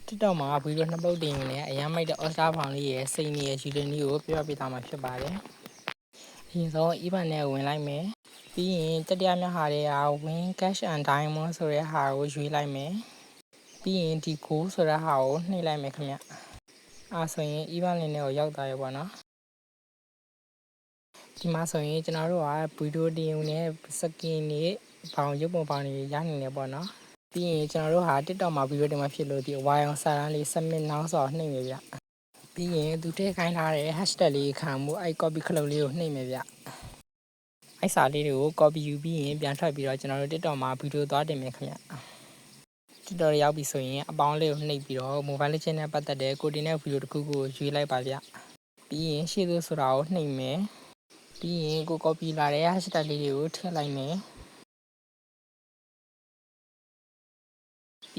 TikTok မှာဗီဒီယိုနှစ်ပုတ်တင်ယူနေအရင်မိုက်တဲ့ Oscar ဖောင်လေးရဲ့စိန်နေရဲ့ယူတင်လေးကိုပြောပြပေးသွားမှာဖြစ်ပါတယ်။အရင်ဆုံး Evan နဲ့ဝင်လိုက်မယ်။ပြီးရင်တတိယမြောက်ဟာတွေက Win Cash and Diamond ဆိုတဲ့ဟာကိုရွေးလိုက်မယ်။ပြီးရင်ဒီ Go ဆိုတဲ့ဟာကိုနှိပ်လိုက်မယ်ခင်ဗျ။အဲဆိုရင် Evan လေးနဲ့ကိုရောက်သွားရပါတော့။ဒီမှာဆိုရင်ကျွန်တော်တို့ကဗီဒီယိုတင်ယူနေစကင်တွေပေါင်ရုပ်ပုံပေါင်တွေရနေတယ်ပေါ့နော်။ပြီးရင်ကျွန်တော်တို့ဟာ TikTok မှာဗီဒီယိုတင်မှာဖြစ်လို့ဒီ Wire စာတန်းလေး submit now ဆိုတော့နှိပ်မယ်ဗျ။ပြီးရင်သူထည့်ခိုင်းထားတဲ့ hashtag လေးခံမှုအဲ့ copy ခလုတ်လေးကိုနှိပ်မယ်ဗျ။အဲ့စာလေးတွေကို copy ယူပြီးရင်ပြန်ထွက်ပြီးတော့ကျွန်တော်တို့ TikTok မှာဗီဒီယိုသွားတင်မယ်ခင်ဗျ။ TikTok ရောက်ပြီဆိုရင်အပေါင်းလေးကိုနှိပ်ပြီးတော့ mobile legend နဲ့ပတ်သက်တဲ့ကိုတင်တဲ့ဗီဒီယိုတစ်ခုကိုရွေးလိုက်ပါဗျ။ပြီးရင်ရှေ့သို့ဆိုတာကိုနှိပ်မယ်။ပြီးရင်ကို copy လာတဲ့ hashtag လေးတွေကိုထည့်လိုက်မယ်။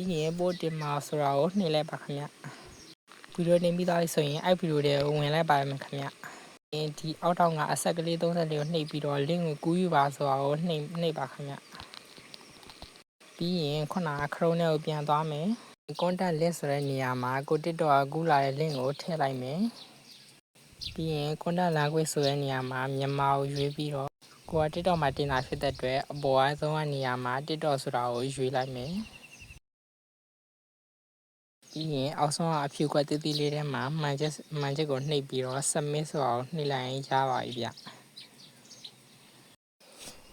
ပြီးရင်ပို့တင်မှာဆိုတာကိုနှိပ်လိုက်ပါခင်ဗျ။ဗီဒီယိုတင်ပြီးသားဆိုရင်အဲ့ဗီဒီယိုတွေကိုဝင်လိုက်ပါမယ်ခင်ဗျ။ဒီအောက်ထောင်ကအဆက်ကလေး34ကိုနှိပ်ပြီးတော့ link ကိုကူးယူပါဆိုတာကိုနှိပ်ပါခင်ဗျ။ပြီးရင်ခုနက Chrome နဲ့ကိုပြန်သွားမယ်။ contact link ဆိုတဲ့နေရာမှာကို TikTok ကကူးလာတဲ့ link ကိုထည့်လိုက်မယ်။ပြီးရင် contact language ဆိုတဲ့နေရာမှာမြန်မာကိုရွေးပြီးတော့ကိုက TikTok မှာတင်တာဖြစ်တဲ့အတွက်အပေါ်အဆုံးကနေရာမှာ TikTok ဆိုတာကိုရွေးလိုက်မယ်။ပြီးရင်အောက်ဆုံးကအဖြူခွက်သေးသေးလေးထဲမှာမှန်ချက်ကိုနှိပ်ပြီးတော့ submit ဆိုတာကိုနှိပ်လိုက်ရင်ရပါပြီဗျ။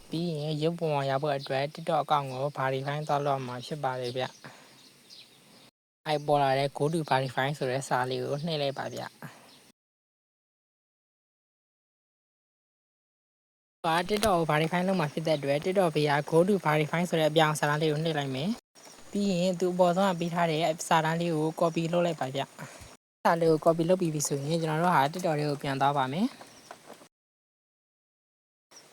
ပြီးရင်ရုပ်ပုံအောင်ရဖို့အတွက် TikTok အကောင့်ကို verify သွားလို့မှာဖြစ်ပါတယ်ဗျ။အဲ့ပေါ်လာတဲ့ go to verify ဆိုတဲ့စာလေးကိုနှိပ်လိုက်ပါဗျ။TikTok ကို verify လုပ်မှာဖြစ်တဲ့အတွက် TikTok ဘေးက go to verify ဆိုတဲ့အပြောင်စာတန်းလေးကိုနှိပ်လိုက်မယ်။ပြီးရင်သူအပေါ်ဆုံးကပေးထားတဲ့စာတန်းလေးကို copy လုပ်လိုက်ပါဗျ။စာလေးကို copy လုပ်ပြီးပြီဆိုရင်ကျွန်တော်တို့ဟာ TikTok လေးကိုပြန်သွားပါမယ်။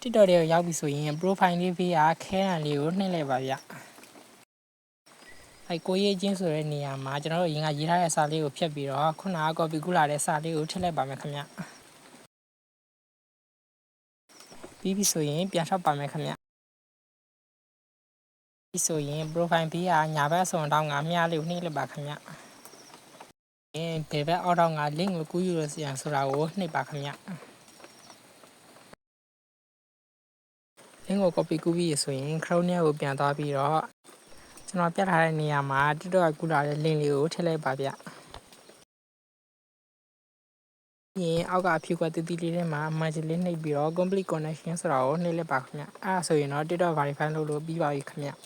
TikTok လေးကိုရောက်ပြီဆိုရင် profile လေးဘေးကခဲတံလေးကိုနှိပ်လိုက်ပါဗျ။အဲ့ကိုရေးချင်းဆိုတဲ့နေရာမှာကျွန်တော်တို့အရင်ကရေးထားတဲ့စာလေးကိုဖြတ်ပြီးတော့ခုနက copy ကူးလာတဲ့စာလေးကိုထည့်လိုက်ပါမယ်ခင်ဗျ။ပြီးပြီဆိုရင်ပြန်ထွက်ပါမယ်ခင်ဗျ။ပြီးဆိုရင် profile ဘေးကညာဘက်ဆွန်တောင်းကမြားလေးကိုနှိပ်လိုက်ပါခင်ဗျ။ဘယ်ဘက်အောက်ထောင်က link ကိုကူးယူလို့ဆိုတာကိုနှိပ်ပါခင်ဗျ။ link ကို copy ကူးပြီးဆိုရင် Chrome နဲ့ကိုပြန်သွားပြီးတော့ကျွန်တော်ပြထားတဲ့နေရာမှာ TikTok ကကူးလာတဲ့ link လေးကိုထည့်လိုက်ပါဗျ။ပြီးရင်အောက်ကအဖြူခွက်သေးသေးလေးထဲမှာမှန်ချက်လေးနှိပ်ပြီးတော့ complete connection ဆိုတာကိုနှိပ်လိုက်ပါခင်ဗျ။အဲ့ဒါဆိုရင်တော့ TikTok verify လုပ်လို့ပြီးပါပြီခင်ဗျ။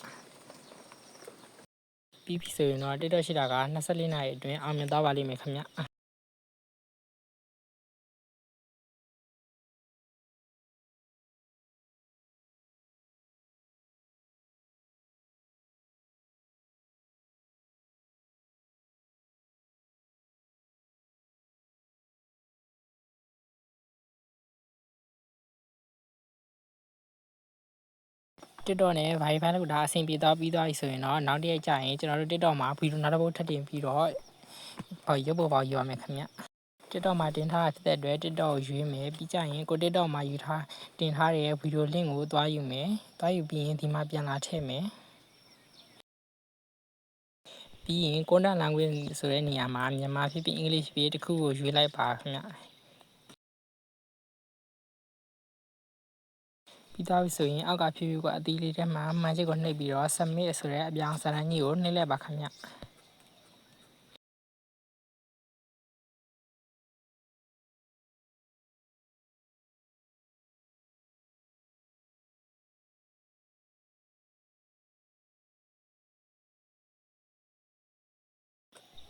ပြီးပြီဆိုရင်တော့ TikTok ရှိတာက24နာရီအတွင်းအောင်မြင်သွားပါလိမ့်မယ်ခင်ဗျ။TikTok နဲ့ verify လုပ်တာအဆင်ပြေသွားပြီးသွားပြီဆိုရင်တော့နောက်တစ်ရက်ကျရင်ကျွန်တော်တို့ TikTok မှာဗီဒီယိုနောက်တစ်ပုတ်ထပ်တင်ပြီးတော့ရုပ်ပုံပေါက်ယူရမယ်ခင်ဗျ။ TikTok မှာတင်ထားတဲ့အတွက် TikTok ကိုရွေးမယ်ပြီးကြရင်ကို TikTok မှာတင်ထားတဲ့ဗီဒီယို link ကိုသွားယူမယ်။သွားယူပြီးရင်ဒီမှာပြန်လာထည့်မယ်။ပြီးရင် contact language ဆိုတဲ့နေရာမှာမြန်မာဖြစ်ဖြစ် English ဖြစ်တစ်ခုကိုရွေးလိုက်ပါခင်ဗျ။ပြီးသွားပြီဆိုရင်အောက်ကဖြူဖြူကအသီးလေးထဲမှာမှန်ချက်ကိုနှိပ်ပြီးတော့ submit ဆိုတဲ့အပြောင်စာတန်းကြီးကိုနှိပ်လိုက်ပါခင်ဗျ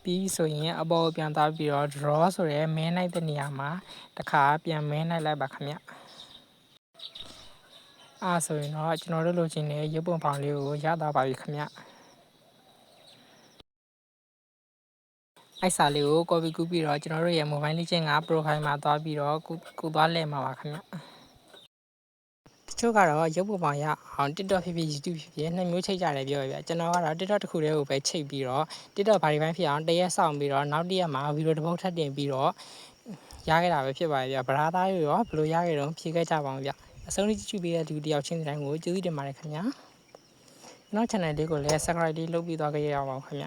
ပြီးဆိုရင်အပေါ်ပြန်သွားပြီးတော့ draw ဆိုတဲ့မဲနိုင်တဲ့နေရာမှာတစ်ခါပြန်မဲနိုင်လိုက်ပါခင်ဗျအားဆိုရင်တော့ကျွန်တော်တို့လိုချင်တဲ့ရုပ်ပုံဖောင်လေးကိုရသွားပါပြီခင်ဗျအဲ့စာလေးကို copy ကူးပြီးတော့ကျွန်တော်တို့ရဲ့ mobile legend က profile မှာသွားပြီးတော့ကိုသွားလဲမှာပါခင်ဗျတချို့ကတော့ရုပ်ပုံဖောင်ရအောင် TikTok ဖြစ်ဖြစ် YouTube ဖြစ်ဖြစ်နှစ်မျိုးချိတ်ကြတယ်ပြောရပြကျွန်တော်ကတော့ TikTok တစ်ခုတည်းကိုပဲချိတ်ပြီးတော့ TikTok verify ဖြစ်အောင်တစ်ရက်စောင့်ပြီးတော့နောက်တစ်ရက်မှာဗီဒီယိုတစ်ပုတ်ထပ်တင်ပြီးတော့ရခဲ့တာပဲဖြစ်ပါရဲ့ဗျဗရာသားတွေရောဘယ်လိုရခဲ့တော့ဖြေခဲ့ကြပါအောင်ဗျအဆုံးထိကြည့်ပေးတဲ့လူတယောက်ချင်းတိုင်းကိုကျေးဇူးတင်ပါတယ်ခင်ဗျာကျွန်တော် channel လေးကိုလည်း subscribe လေးလုပ်ပြီးသွားကြရအောင်ခင်ဗျ